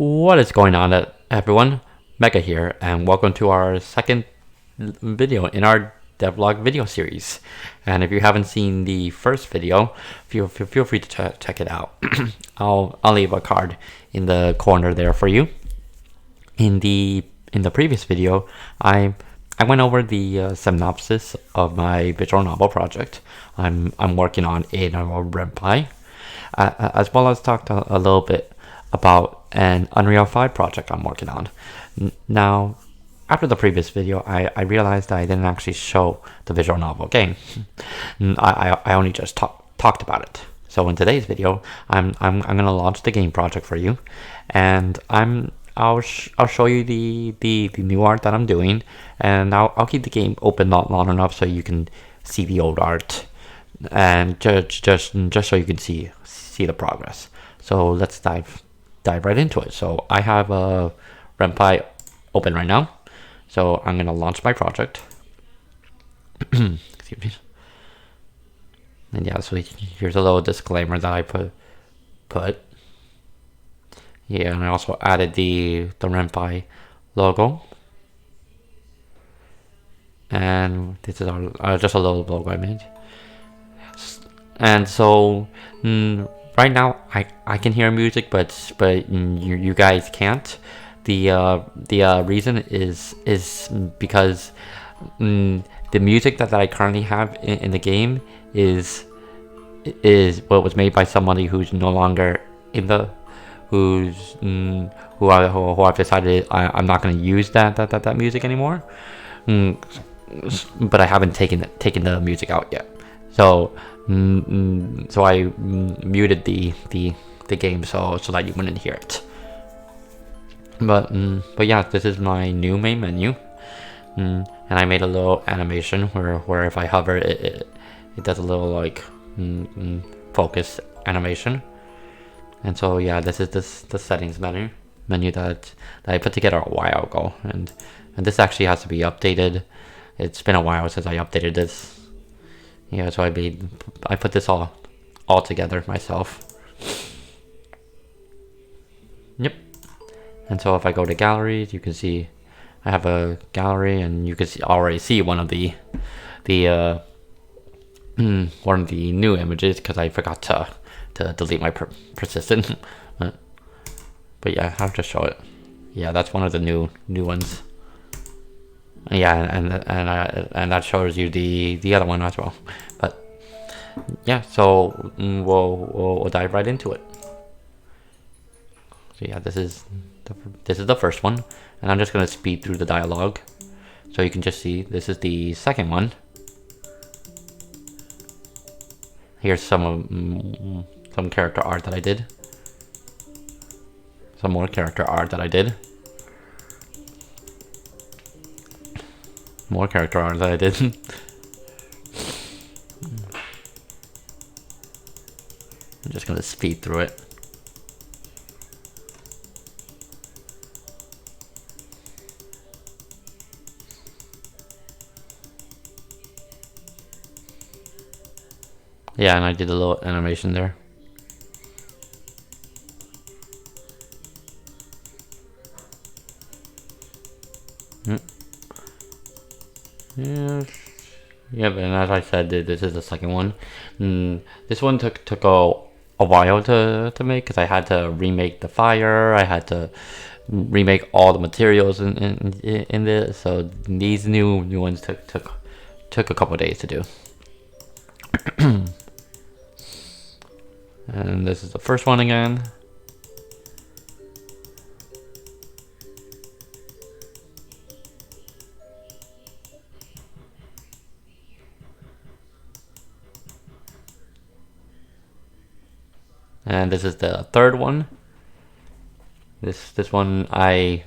What is going on, everyone? Mega here, and welcome to our second video in our devlog video series. And if you haven't seen the first video, feel free to check it out. I'll leave a card in the corner there for you. In the previous video, I went over the synopsis of my visual novel project I'm working on in Renpai, as well as talked a little bit about an Unreal 5 project I'm working on. Now, after the previous video, I realized that I didn't actually show the visual novel game. I only just talked about it. So in today's video, I'm gonna launch the game project for you, and I'll show you the new art that I'm doing, and I'll keep the game open not long enough so you can see the old art, and just so you can see the progress. So let's dive right into it. So I have a Renpai open right now, so I'm gonna launch my project. Excuse me. And yeah, so here's a little disclaimer that I put. Yeah, and I also added the Renpai logo. And this is our just a little logo I made. And so right now I can hear music, but you guys can't. The reason is because the music that I currently have in the game is what was made by somebody who's no longer in the who I've decided I'm not going to use that music anymore. But I haven't taken the music out yet. So so I muted the game so that you wouldn't hear it. But yeah, this is my new main menu, and I made a little animation where if I hover it does a little like focus animation. And so yeah, this is the settings menu that I put together a while ago, and this actually has to be updated. It's been a while since I updated this. Yeah, so I put this all together myself. Yep. And so if I go to galleries, you can see I have a gallery, and you can already see one of the new images because I forgot to delete my persistent. But yeah, I have to show it. Yeah, that's one of the new ones. Yeah, and that shows you the other one as well. But yeah, so we'll dive right into it. So yeah, this is the first one, and I'm just gonna speed through the dialogue so you can just see. This is the second one. Here's some character art that I did. Some more character art that I did. More character art that I did. I'm just gonna speed through it. Yeah, and I did a little animation there. Yes. Yeah, but as I said, this is the second one. This one took a while to make because I had to remake the fire. I had to remake all the materials in this. So these new ones took a couple days to do. And this is the first one again. And this is the third one. This one I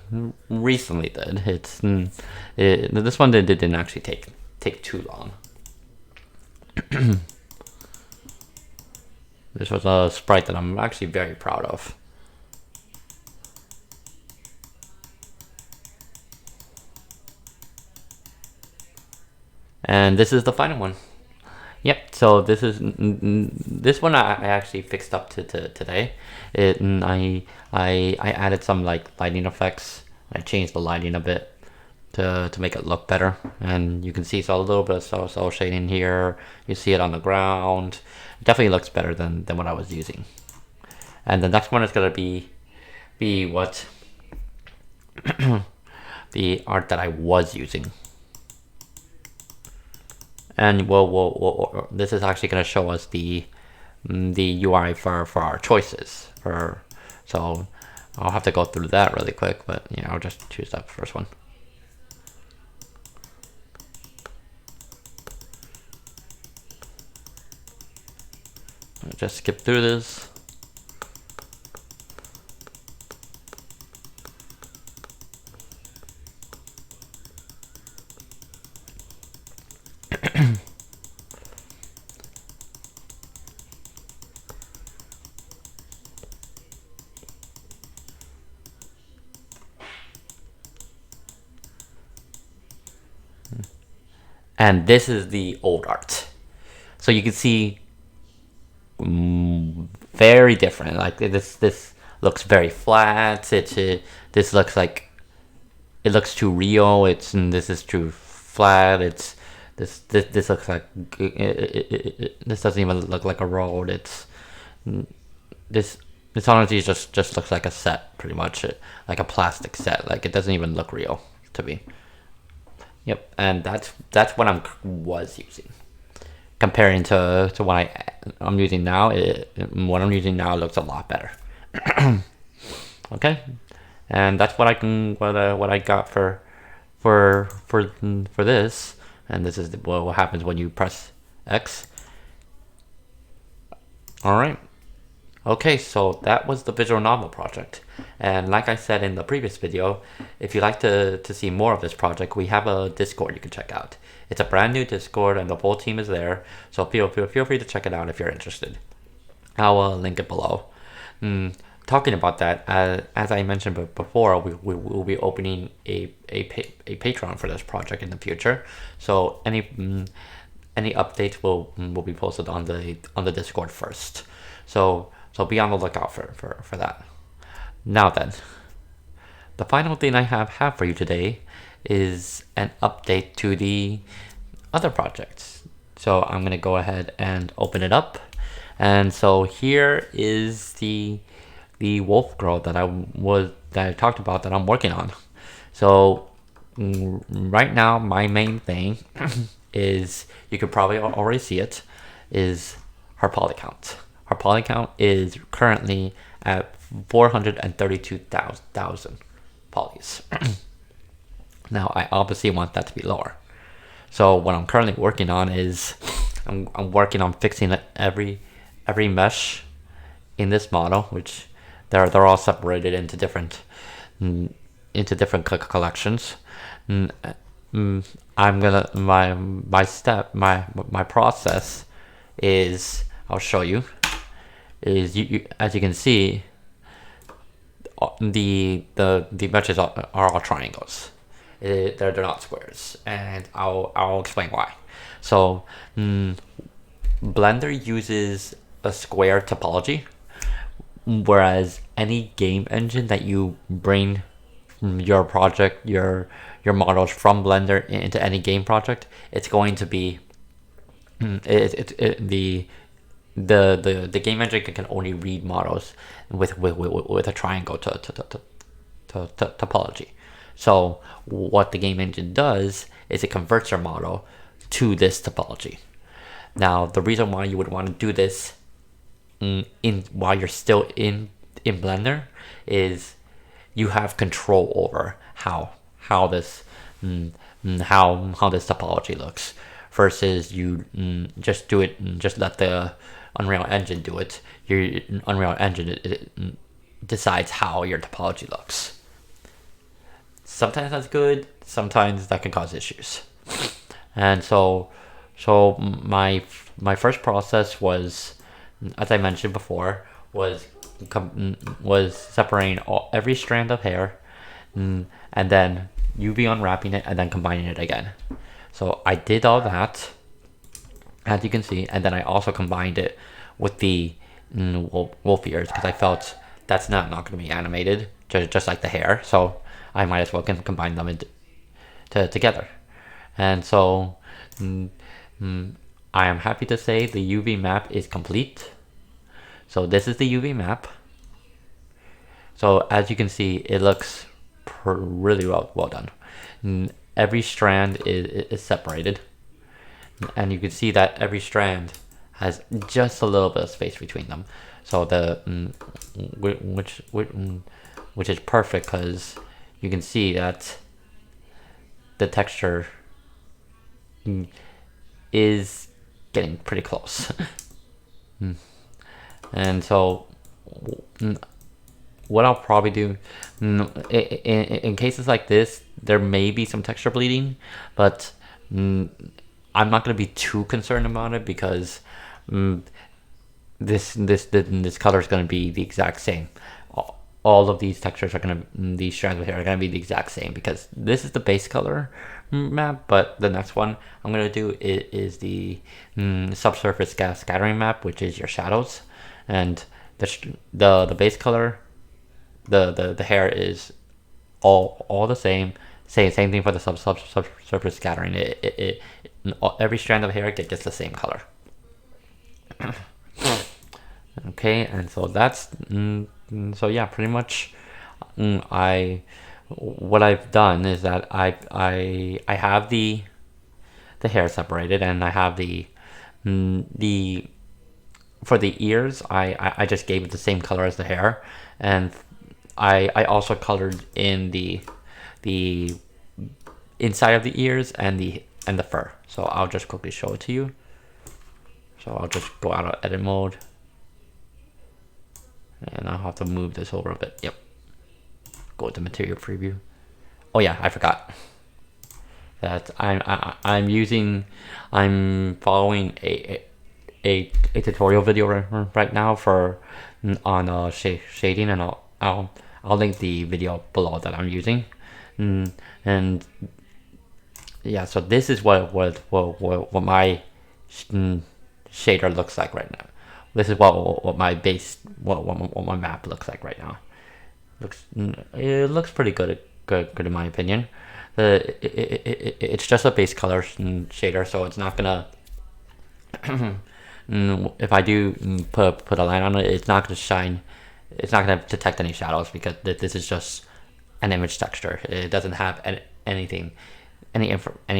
recently did. This one didn't actually take too long. This was a sprite that I'm actually very proud of. And this is the final one. Yep. So this one I actually fixed up to today. I added some like lighting effects. I changed the lighting a bit to make it look better, and you can see a little bit of cell shading here. You see it on the ground. It definitely looks better than what I was using. And the next one is gonna be what the art that I was using. And this is actually going to show us the UI for our choices. So I'll have to go through that really quick, but yeah, I'll just choose that first one. I'll just skip through this. And this is the old art. So you can see very different. Like this looks very flat. This looks like it looks too real. This is too flat. This looks like this doesn't even look like a road. This honestly just looks like a set, pretty much, like a plastic set. Like it doesn't even look real to me. Yep, and that's what I was using. Comparing to what I'm using now, what I'm using now looks a lot better. Okay, and that's what I got for this, and this is what happens when you press X. All right. Okay, so that was the visual novel project. And like I said in the previous video, if you'd like to see more of this project, we have a Discord you can check out. It's a brand new Discord and the whole team is there, so feel free to check it out if you're interested. I'll link it below. Talking about that, as I mentioned before, we will be opening a Patreon for this project in the future. So any updates will be posted on the Discord first. So be on the lookout for that. Now then, the final thing I have for you today is an update to the other projects. So I'm gonna go ahead and open it up. And so here is the wolf girl that I talked about that I'm working on. So right now my main thing is, you could probably already see it, is her poly count. Our poly count is currently at 432,000 polys. Now, I obviously want that to be lower. So what I'm currently working on is I'm working on fixing every mesh in this model, which they're all separated into different collections. I'm gonna my process is, I'll show you. Is you as you can see, the meshes are all triangles. They're not squares, and I'll explain why. So Blender uses a square topology, whereas any game engine that you bring your project, your models from Blender into any game project, it's going to be the game engine can only read models with a triangle topology. So what the game engine does is it converts your model to this topology. Now, the reason why you would want to do this while you're still in Blender is you have control over how this topology looks, versus you just do it and just let the Unreal Engine do it. Your Unreal Engine it decides how your topology looks. Sometimes that's good, sometimes that can cause issues. And so my first process was, as I mentioned before, was separating every strand of hair, and then UV unwrapping it and then combining it again. So I did all that, as you can see. And then I also combined it with the wolf ears because I felt that's not going to be animated, just like the hair. So I might as well combine them together. And so I am happy to say the UV map is complete. So this is the UV map. So as you can see, it looks really well done. Every strand is separated, and you can see that every strand has just a little bit of space between them. So the which is perfect because you can see that the texture is getting pretty close. And so what I'll probably do in cases like this, there may be some texture bleeding, but I'm not going to be too concerned about it because this color is going to be the exact same. All of these textures are going to, these strands of hair are going to be the exact same because this is the base color map, but the next one I'm going to do is the subsurface gas scattering map, which is your shadows. And the base color, the hair is all the same. Same thing for the subsurface scattering. Every strand of hair gets the same color. Okay, and so that's so yeah, pretty much. What I've done is that I have the hair separated, and I have the for the ears, I just gave it the same color as the hair, and I also colored in the inside of the ears and the fur. So I'll just quickly show it to you. So I'll just go out of edit mode, and I'll have to move this over a bit. Yep. Go to material preview. Oh yeah, I forgot that I'm following a tutorial video right now for on shading, and I'll link the video below that I'm using. And yeah, so this is what my shader looks like right now. This is what my base what my map looks like right now. It looks pretty good in my opinion. It's just a base color shader, so it's not gonna if I do put a line on it, it's not gonna shine. It's not gonna detect any shadows because this is just an image texture. It doesn't have any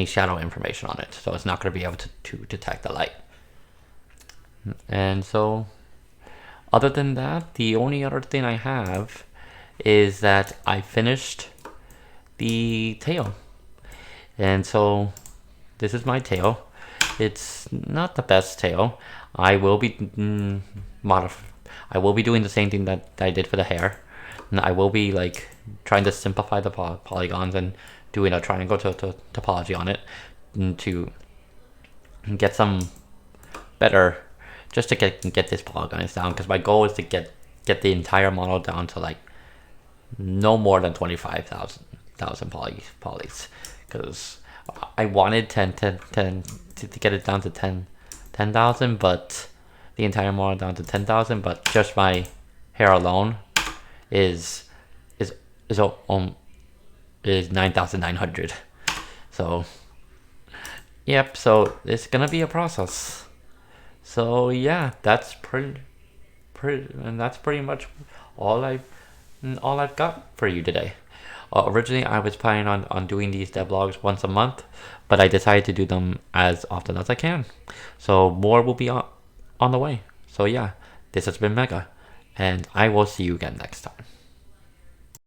shadow information on it, so it's not gonna be able to detect the light. And so, other than that, the only other thing I have is that I finished the tail. And so this is my tail. It's not the best tail. I will be I will be doing the same thing that I did for the hair. And I will be like trying to simplify the polygons and doing a triangle topology on it to get some better, just to get this polygons down, because my goal is to get the entire model down to like no more than 25,000 polys, because I wanted 10 to get it down to 10,000, but the entire model down to 10,000, but just my hair alone is 9,900. So yep, so it's gonna be a process. So yeah, that's pretty much all I've got for you today. Originally, I was planning on doing these devlogs once a month, but I decided to do them as often as I can. So more will be on the way. So yeah, this has been Mega, and I will see you again next time.